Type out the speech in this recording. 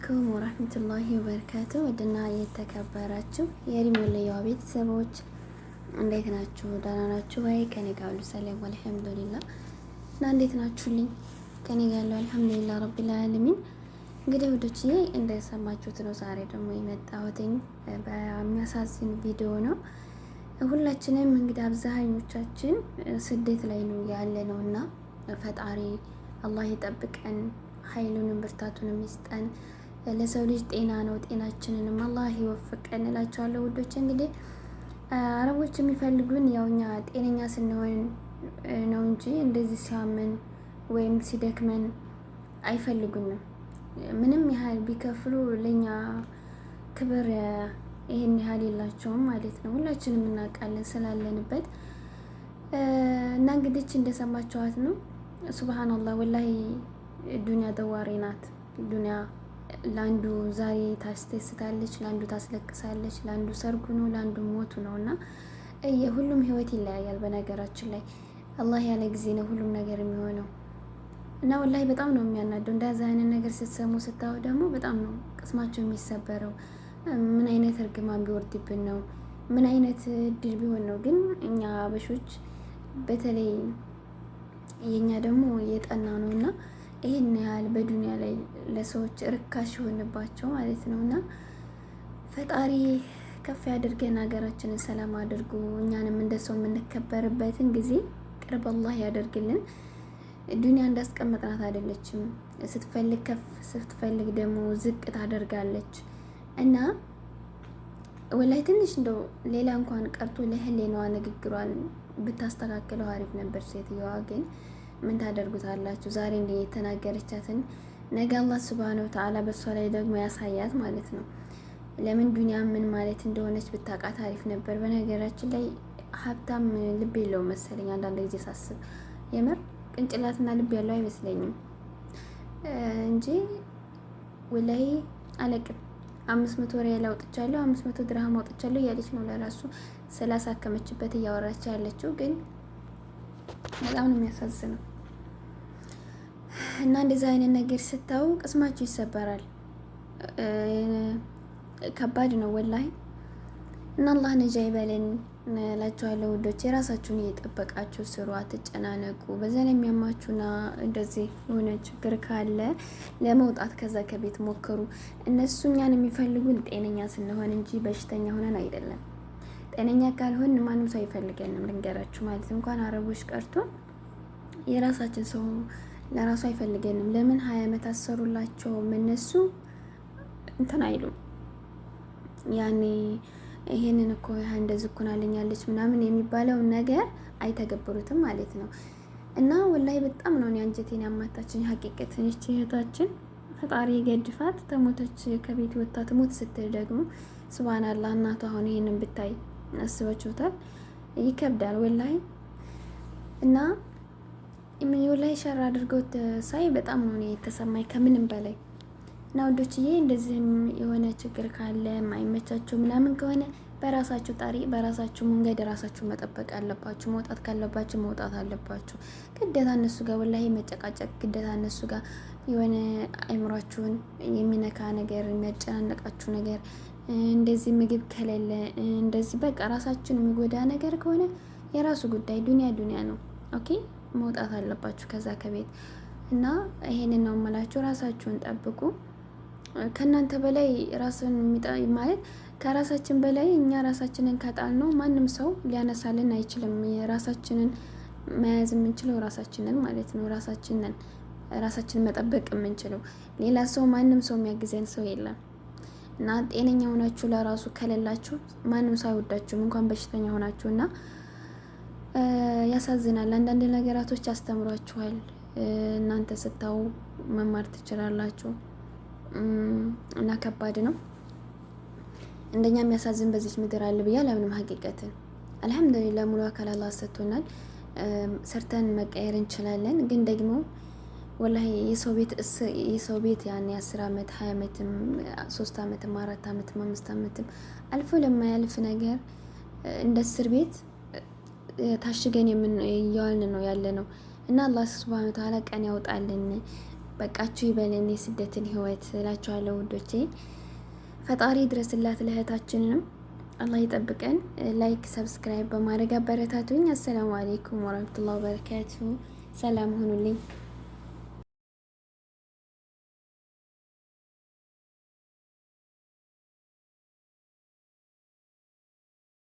አለይኩም ወራህመቱላሂ ወበረካቱ። ወድና የተከበራችሁ የሪሞለያዋ ቤተሰቦች እንዴት ናችሁ? ደህና ናችሁ ወይ? ከኔ ጋር ሁሉ ሰላም አልሐምዱሊላህ። እና እንዴት ናችሁልኝ? ከኔ ጋር ያለው አልሐምዱሊላህ ረቢል ዓለሚን። እንግዲህ ወዶችዬ እንደሰማችሁት ነው ዛሬ ደግሞ የመጣሁትኝ በሚያሳዝን ቪዲዮ ነው። ሁላችንም እንግዲህ አብዛኞቻችን ስደት ላይ ነው ያለ ነው እና ፈጣሪ አላህ ይጠብቀን፣ ኃይሉንም ብርታቱንም ይስጠን። ለሰው ልጅ ጤና ነው፣ ጤናችንንም አላህ ይወፍቀን እላቸዋለሁ ውዶች። እንግዲህ አረቦች የሚፈልጉን ያው እኛ ጤነኛ ስንሆን ነው እንጂ እንደዚህ ሲያመን ወይም ሲደክመን አይፈልጉንም። ምንም ያህል ቢከፍሉ ለኛ ክብር ይሄን ያህል የላቸውም ማለት ነው። ሁላችንም እናውቃለን ስላለንበት እና እንግዲህ እንደሰማችኋት ነው። ሱብሃንአላህ ወላሂ ዱንያ ደዋሪ ናት። ዱንያ ለአንዱ ዛሬ ታስደስታለች፣ ለአንዱ ታስለቅሳለች፣ ለአንዱ ሰርጉ ነው፣ ለአንዱ ሞቱ ነው እና የሁሉም ህይወት ይለያያል። በነገራችን ላይ አላህ ያለ ጊዜ ነው ሁሉም ነገር የሚሆነው እና ወላሂ በጣም ነው የሚያናደው። እንደዛ አይነት ነገር ስትሰሙ ስታዩ ደግሞ በጣም ነው ቅስማቸው የሚሰበረው። ምን አይነት እርግማን ቢወርድብን ነው? ምን አይነት እድል ቢሆን ነው? ግን እኛ አበሾች በተለይ የኛ ደግሞ የጠና ነው እና ይሄን ያህል በዱንያ ላይ ለሰዎች ርካሽ የሆንባቸው ማለት ነው እና ፈጣሪ ከፍ ያድርገን፣ ሀገራችንን ሰላም አድርጉ፣ እኛንም እንደ ሰው የምንከበርበትን ጊዜ ቅርብ አላህ ያደርግልን። ዱንያ እንዳስቀመጥናት አይደለችም። ስትፈልግ ከፍ ስትፈልግ ደግሞ ዝቅ ታደርጋለች እና ወላይ ትንሽ እንደው ሌላ እንኳን ቀርቶ ለህሌናዋ ንግግሯን ብታስተካክለው አሪፍ ነበር ሴትዮዋ። ግን ምን ታደርጉታላችሁ? ዛሬ እንደ የተናገረቻትን ነገ አላህ ሱብሃነሁ ወተዓላ በሷ ላይ ደግሞ ያሳያት ማለት ነው። ለምን ዱንያ ምን ማለት እንደሆነች ብታውቃት አሪፍ ነበር። በነገራችን ላይ ሀብታም ልብ የለውም መሰለኝ አንዳንድ ጊዜ ሳስብ፣ የምር ቅንጭላትና ልብ ያለው አይመስለኝም እንጂ ወላይ አለቅም 500 ሪያል አውጥቻለሁ፣ 500 ድርሃም አውጥቻለሁ እያለች ነው ለራሱ ስላሳከመችበት እያወራች ያለችው። ግን በጣም ነው የሚያሳዝነው እና እንደዛ አይነት ነገር ስታው ቅስማችሁ ይሰበራል። ከባድ ነው ወላሂ እና አላህ ነጃ ይበለን እላችኋለሁ ውዶች። የራሳችሁን እየጠበቃችሁ ስሩ፣ አትጨናነቁ። በዛ ላይ የሚያማችሁና እንደዚህ የሆነ ችግር ካለ ለመውጣት ከዛ ከቤት ሞክሩ። እነሱ እኛን የሚፈልጉን ጤነኛ ስንሆን እንጂ በሽተኛ ሆነን አይደለም። ጤነኛ ካልሆን ማንም ሰው አይፈልገንም፣ ልንገራችሁ ማለት እንኳን አረቦች ቀርቶ የራሳችን ሰው ለራሱ አይፈልገንም። ለምን 20 ዓመት አሰሩላቸውም እነሱ እንትን አይሉም ያኔ ይሄንን እኮ እንደዚህ እኮ ናለኛለች ምናምን የሚባለው ነገር አይተገብሩትም ማለት ነው። እና ወላይ በጣም ነው አንጀቴን ያማታችን ሀቂቀትን። ይህች እህታችን ፈጣሪ የገድፋት ተሞተች፣ ከቤት ወጣ ትሞት ስትል ደግሞ ሱብሃንአላህ። እናቷ አሁን ይሄንን ብታይ አስባችሁታል? ይከብዳል ወላይ። እና ወላይ ሸር አድርገውት ሳይ በጣም ነው የተሰማኝ ከምንም በላይ። እና ወዶችዬ እንደዚህም የሆነ ችግር ካለ የማይመቻችሁ ምናምን ከሆነ በራሳችሁ ጣሪ በራሳችሁ መንገድ ራሳችሁ መጠበቅ አለባችሁ። መውጣት ካለባችሁ መውጣት አለባችሁ። ግዴታ እነሱ ጋር ወላሂ መጨቃጨቅ ግዴታ እነሱ ጋር የሆነ አይምሯችሁን የሚነካ ነገር የሚያጨናነቃችሁ ነገር እንደዚህ ምግብ ከሌለ እንደዚህ በቃ ራሳችሁን የሚጎዳ ነገር ከሆነ የራሱ ጉዳይ። ዱንያ ነው። ኦኬ መውጣት አለባችሁ ከዛ ከቤት እና ይሄንን ነው የምላችሁ። ራሳችሁን ጠብቁ። ከእናንተ በላይ ራስን ማለት ከራሳችን በላይ እኛ ራሳችንን ካጣል ነው ማንም ሰው ሊያነሳልን አይችልም። ራሳችንን መያዝ የምንችለው ራሳችንን ማለት ነው። ራሳችንን መጠበቅ የምንችለው ሌላ ሰው ማንም ሰው የሚያግዘን ሰው የለም። እና ጤነኛ ሆናችሁ ለራሱ ከሌላችሁ ማንም ሰው አይወዳችሁም፣ እንኳን በሽተኛ ሆናችሁ። እና ያሳዝናል። አንዳንድ ነገራቶች ያስተምሯችኋል። እናንተ ስታው መማር ትችላላችሁ። እና ከባድ ነው። እንደኛ የሚያሳዝን በዚች ምድር አለ ብዬ አላምንም። ሀቂቀትን አልሐምዱሊላህ ሙሉ አካል አላህ ሰጥቶናል። ሰርተን መቀየር እንችላለን። ግን ደግሞ ወላሂ የሰው ቤት ያን 10 ዓመት 20 ዓመትም 3 ዓመትም 4 ዓመትም 5 ዓመትም አልፎ ለማያልፍ ነገር እንደ እስር ቤት ታሽገን እየዋልን ነው ያለ ነው። እና አላህ ሱብሃነሁ ወተዓላ ቀን ያውጣልን። በቃችሁ ይበለን የስደትን ህይወት እላችኋለሁ ውዶቼ። ፈጣሪ ድረስላት ለእህታችንንም አላህ ይጠብቀን። ላይክ ሰብስክራይብ በማድረግ አበረታቱኝ። አሰላሙ አሌይኩም ወራህመቱላሂ ወበረካቱ። ሰላም ሁኑልኝ።